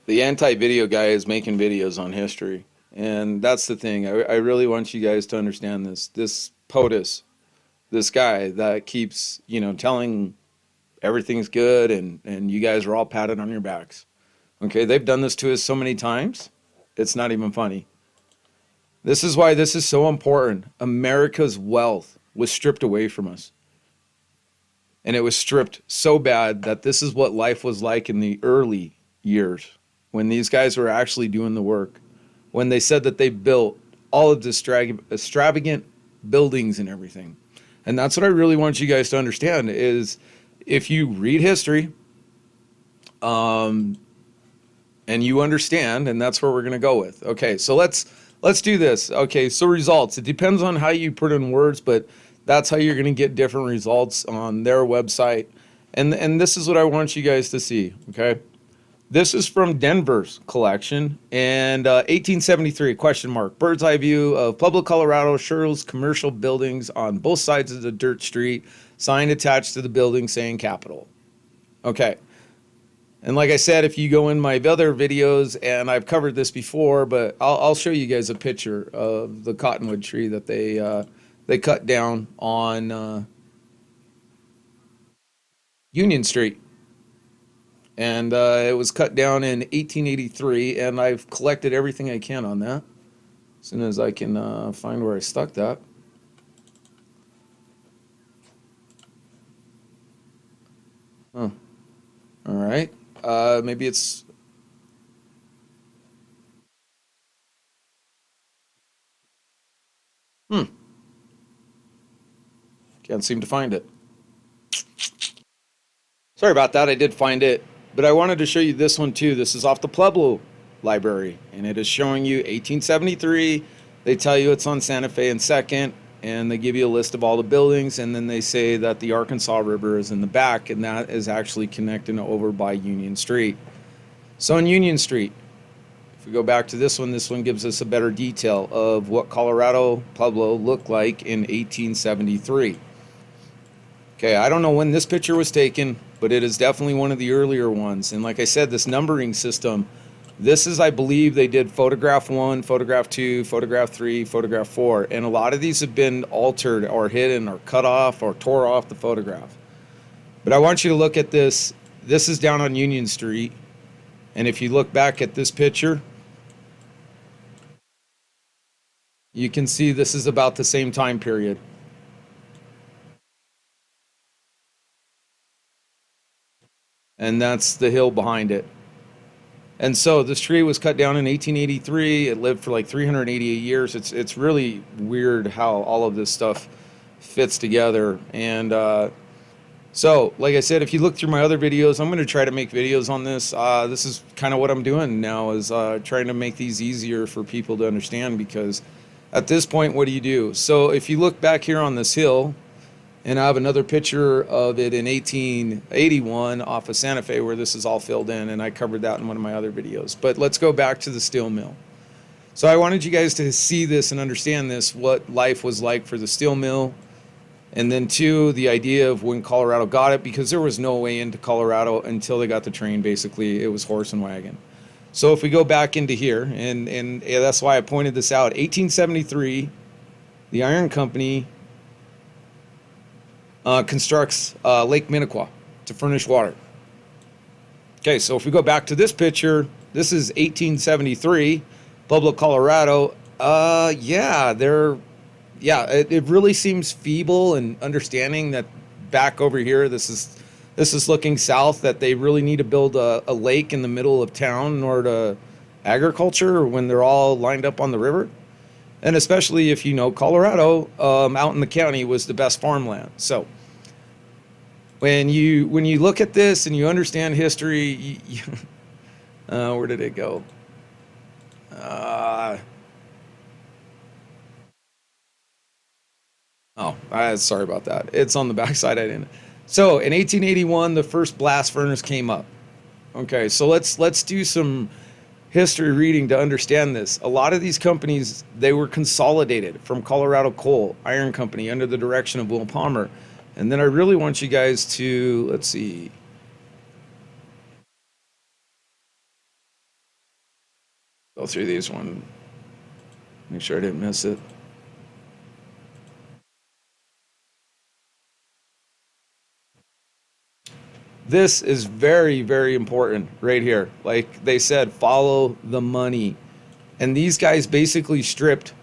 The anti-video guy is making videos on history, and that's the thing. I really want you guys to understand this. This POTUS, this guy that keeps, telling everything's good and you guys are all patted on your backs. Okay, they've done this to us so many times, it's not even funny. This is why this is so important. America's wealth was stripped away from us. And it was stripped so bad that this is what life was like in the early years when these guys were actually doing the work. When they said that they built all of this extravagant buildings and everything. And that's what I really want you guys to understand is if you read history, um, and you understand, and that's where we're going to go with. Okay, so let's do this. Okay, so results. It depends on how you put in words, but that's how you're going to get different results on their website. And this is what I want you guys to see. Okay, this is from Denver's collection and 1873 question mark bird's eye view of Pueblo, Colorado shows commercial buildings on both sides of the dirt street. Sign attached to the building saying Capitol. Okay. And like I said, if you go in my other videos, and I've covered this before, but I'll show you guys a picture of the cottonwood tree that they cut down on Union Street, and it was cut down in 1883, and I've collected everything I can on that. As soon as I can find where I stuck that. Oh, all right. Maybe it's. Hmm. Can't seem to find it. Sorry about that. I did find it, but I wanted to show you this one too. This is off the Pueblo Library, and it is showing you 1873. They tell you it's on Santa Fe and Second, and they give you a list of all the buildings, and then they say that the Arkansas River is in the back, and that is actually connecting over by Union Street. So in Union Street, if we go back to this one gives us a better detail of what Colorado Pueblo looked like in 1873. Okay, I don't know when this picture was taken, but it is definitely one of the earlier ones. And like I said, this numbering system, this is, I believe, they did photograph one, photograph two, photograph three, photograph four. And a lot of these have been altered or hidden or cut off or tore off the photograph. But I want you to look at this. This is down on Union Street. And if you look back at this picture, you can see this is about the same time period. And that's the hill behind it. And so this tree was cut down in 1883. It lived for like 388 years. It's really weird how all of this stuff fits together. And so, like I said, if you look through my other videos, I'm going to try to make videos on this. This is kind of what I'm doing now is trying to make these easier for people to understand because at this point, what do you do? So if you look back here on this hill, and I have another picture of it in 1881 off of Santa Fe where this is all filled in, and I covered that in one of my other videos. But let's go back to the steel mill. So I wanted you guys to see this and understand this, what life was like for the steel mill. And then two, the idea of when Colorado got it, because there was no way into Colorado until they got the train, basically. It was horse and wagon. So if we go back into here, and yeah, that's why I pointed this out, 1873, the Iron Company constructs Lake Minnequa to furnish water. Okay, so if we go back to this picture, this is 1873, Pueblo, Colorado. It really seems feeble and understanding that back over here, this is looking south, that they really need to build a lake in the middle of town in order to agriculture when they're all lined up on the river. And especially if you know Colorado, out in the county was the best farmland. So when you look at this and you understand history, where did it go? Uh, Sorry about that. It's on the backside. I didn't. So in 1881, the first blast furnace came up. Okay, so let's do some history reading to understand this. A lot of these companies, they were consolidated from Colorado Coal Iron Company under the direction of Will Palmer. And then I really want you guys to, let's see. Go through these one. Make sure I didn't miss it. This is very, very important right here. Like they said, follow the money. And these guys basically stripped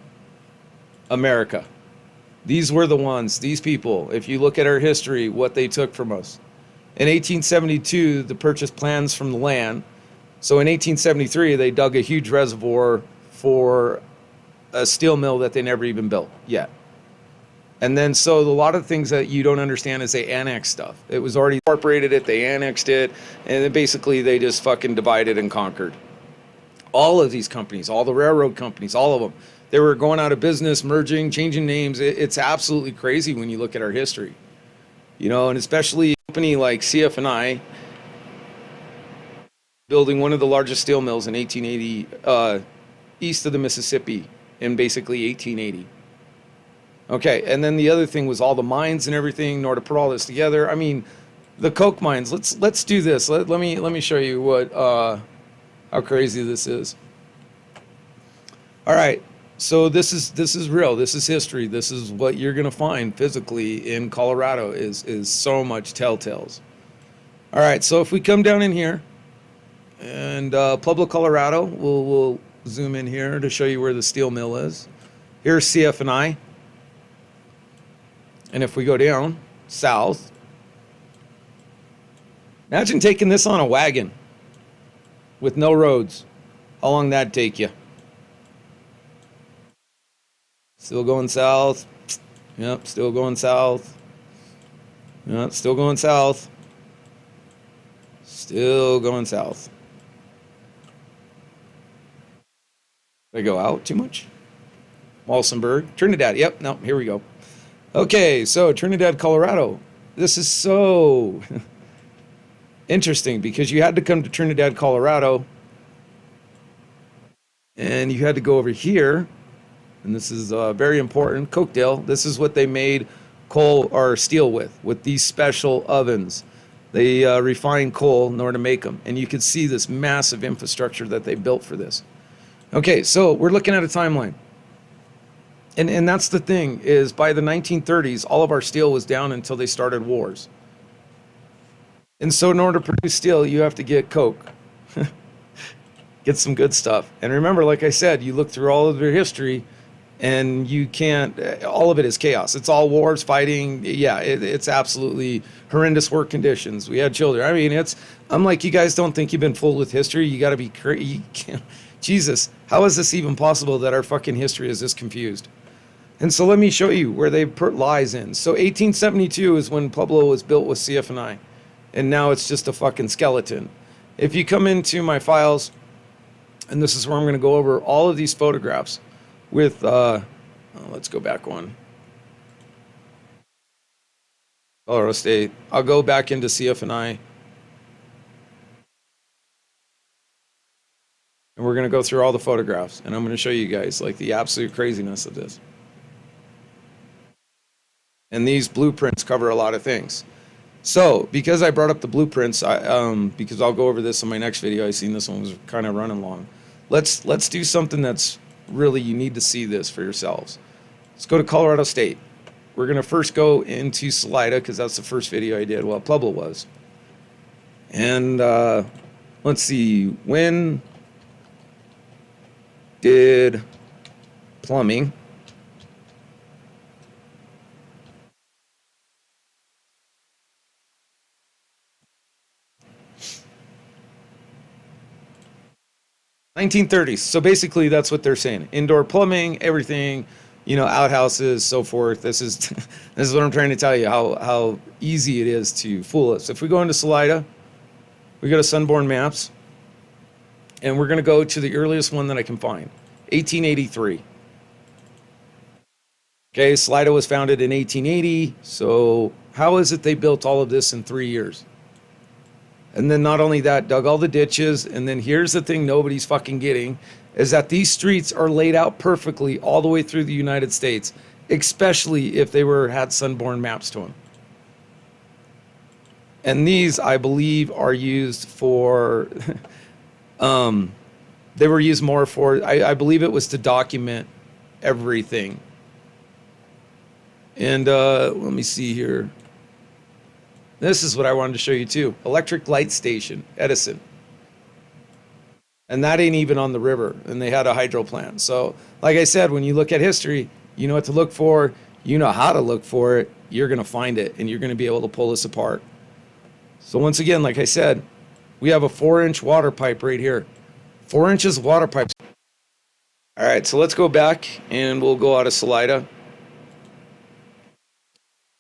America. These were the ones, these people, if you look at our history, what they took from us. In 1872, the purchase plans from the land. So in 1873, they dug a huge reservoir for a steel mill that they never even built yet. And then, so a lot of things that you don't understand is they annexed stuff. It was already incorporated it, they annexed it, and then basically they just fucking divided and conquered. All of these companies, all the railroad companies, all of them, they were going out of business, merging, changing names. It's absolutely crazy when you look at our history. You know, and especially a company like CF&I, building one of the largest steel mills in 1880, east of the Mississippi in basically 1880. Okay, and then the other thing was all the mines and everything, in order to put all this together. I mean, the coke mines. Let's do this. Let me show you what how crazy this is. All right, so this is real. This is history. This is what you're gonna find physically in Colorado is so much telltales. All right, so if we come down in here and Pueblo, Colorado, we'll zoom in here to show you where the steel mill is. Here's CF&I. And if we go down south, imagine taking this on a wagon with no roads. How long that'd take you? Still going south. Yep, still going south. Yep, still going south. Still going south. Did I go out too much? Walsenburg, Trinidad. Yep, no, here we go. Okay, so Trinidad, Colorado. This is so interesting because you had to come to Trinidad, Colorado, and you had to go over here, and this is very important. Cokedale. This is what they made coal or steel with these special ovens. They refine coal in order to make them, and you could see this massive infrastructure that they built for this. Okay, so we're looking at a timeline. And that's the thing, is by the 1930s, all of our steel was down until they started wars. And so in order to produce steel, you have to get coke. Get some good stuff. And remember, like I said, you look through all of their history, and you can't, all of it is chaos. It's all wars, fighting. Yeah, it's absolutely horrendous work conditions. We had children. I mean, I'm like, you guys don't think you've been fooled with history? You got to be crazy. Jesus, how is this even possible that our fucking history is this confused? And so let me show you where they put lies in. So 1872 is when Pueblo was built with CF&I. And now it's just a fucking skeleton. If you come into my files, and this is where I'm going to go over all of these photographs with, let's go back one. Colorado State. I'll go back into CF&I. And we're going to go through all the photographs. And I'm going to show you guys like the absolute craziness of this. And these blueprints cover a lot of things. So, because I brought up the blueprints, because I'll go over this in my next video. I seen this one was kind of running long. Let's do something that's really, you need to see this for yourselves. Let's go to Colorado State. We're going to first go into Salida, because that's the first video I did. Well, Pueblo was. And let's see, when did plumbing (1930s). So basically, that's what they're saying. Indoor plumbing, everything, you know, outhouses, so forth. This is this is what I'm trying to tell you, how easy it is to fool us. If we go into Salida, we go to Sunborn Maps, and we're going to go to the earliest one that I can find, 1883. Okay, Salida was founded in 1880. So how is it they built all of this in 3 years? And then not only that, dug all the ditches. And then here's the thing nobody's fucking getting, is that these streets are laid out perfectly all the way through the United States, especially if they had Sunborn Maps to them. And these, I believe, are used for They were used more for, I believe it was to document everything. And let me see here. This is what I wanted to show you too. Electric light station, Edison. And that ain't even on the river. And they had a hydro plant. So, like I said, when you look at history, you know what to look for. You know how to look for it. You're going to find it. And you're going to be able to pull this apart. So once again, like I said, we have a 4-inch water pipe right here. 4 inches of water pipes. All right, so let's go back and we'll go out of Salida.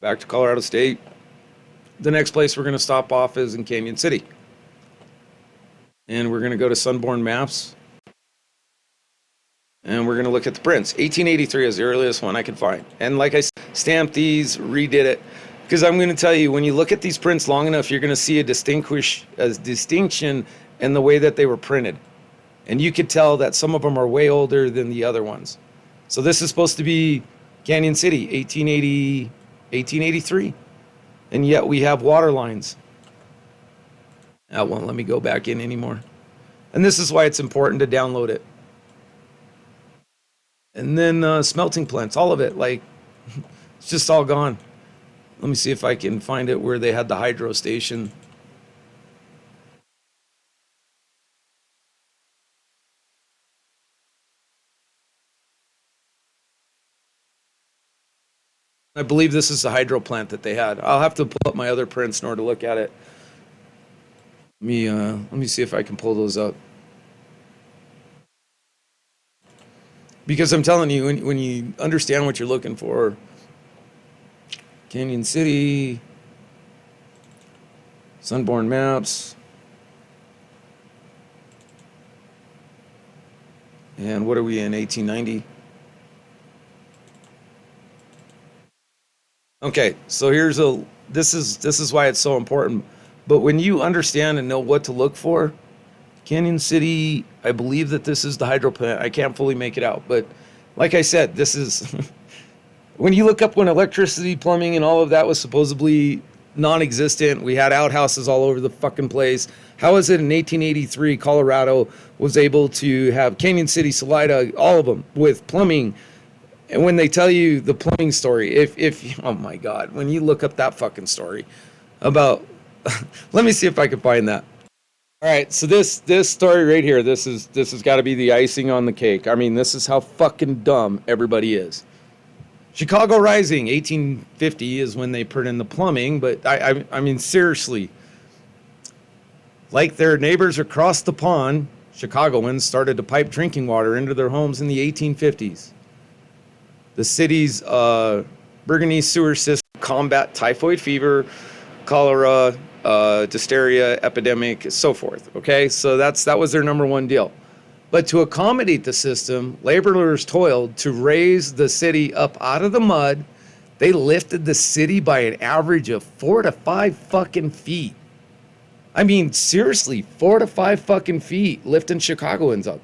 Back to Colorado State. The next place we're going to stop off is in Canyon City. And we're going to go to Sunborn Maps. And we're going to look at the prints. 1883 is the earliest one I could find. And like I said, stamped these, redid it. Because I'm going to tell you, when you look at these prints long enough, you're going to see a distinction in the way that they were printed. And you could tell that some of them are way older than the other ones. So this is supposed to be Canyon City, 1883. And yet we have water lines. That won't let me go back in anymore. And this is why it's important to download it. And then smelting plants, all of it, like, it's just all gone. Let me see if I can find it where they had the hydro station. I believe this is the hydro plant that they had. I'll have to pull up my other prints in order to look at it. Let me see if I can pull those up. Because I'm telling you, when you understand what you're looking for, Canyon City, Sunborn Maps, and what are we in, 1890? Okay, so this is why it's so important. But when you understand and know what to look for, Canyon City, I believe that this is the hydro plant. I can't fully make it out, but like I said, this is when you look up when electricity, plumbing, and all of that was supposedly non-existent. We had outhouses all over the fucking place. How is it in 1883 Colorado was able to have Canyon City, Salida, all of them with plumbing? And when they tell you the plumbing story, if oh my God, when you look up that fucking story about, let me see if I can find that. All right, so this story right here, this has got to be the icing on the cake. I mean, this is how fucking dumb everybody is. Chicago Rising, 1850 is when they put in the plumbing, but I mean, seriously, like their neighbors across the pond, Chicagoans started to pipe drinking water into their homes in the 1850s. The city's Burgundy sewer system combat typhoid fever, cholera, dysteria epidemic, so forth. Okay, so that was their number one deal. But to accommodate the system, laborers toiled to raise the city up out of the mud. They lifted the city by an average of 4 to 5 fucking feet. I mean, seriously, 4 to 5 fucking feet lifting Chicagoans up.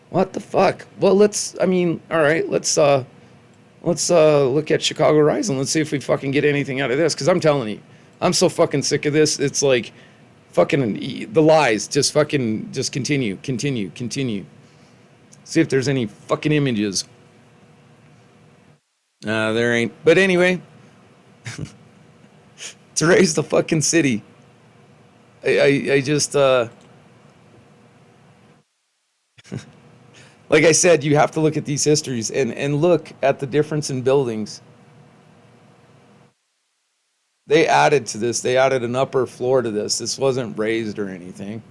What the fuck? Well, all right, let's look at Chicago Rising. Let's see if we fucking get anything out of this. Because I'm telling you, I'm so fucking sick of this. It's like fucking the lies. Just continue. See if there's any fucking images. There ain't. But anyway, to raise the fucking city, I just like I said, you have to look at these histories and look at the difference in buildings. They added to this. They added an upper floor to this. This wasn't raised or anything.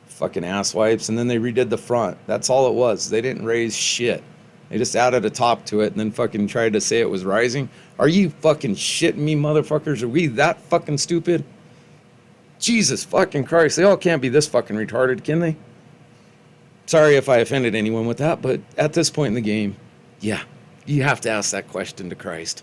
Fucking asswipes. And then they redid the front. That's all it was. They didn't raise shit. They just added a top to it and then fucking tried to say it was rising. Are you fucking shitting me, motherfuckers? Are we that fucking stupid? Jesus fucking Christ. They all can't be this fucking retarded, can they? Sorry if I offended anyone with that, but at this point in the game, yeah, you have to ask that question to Christ.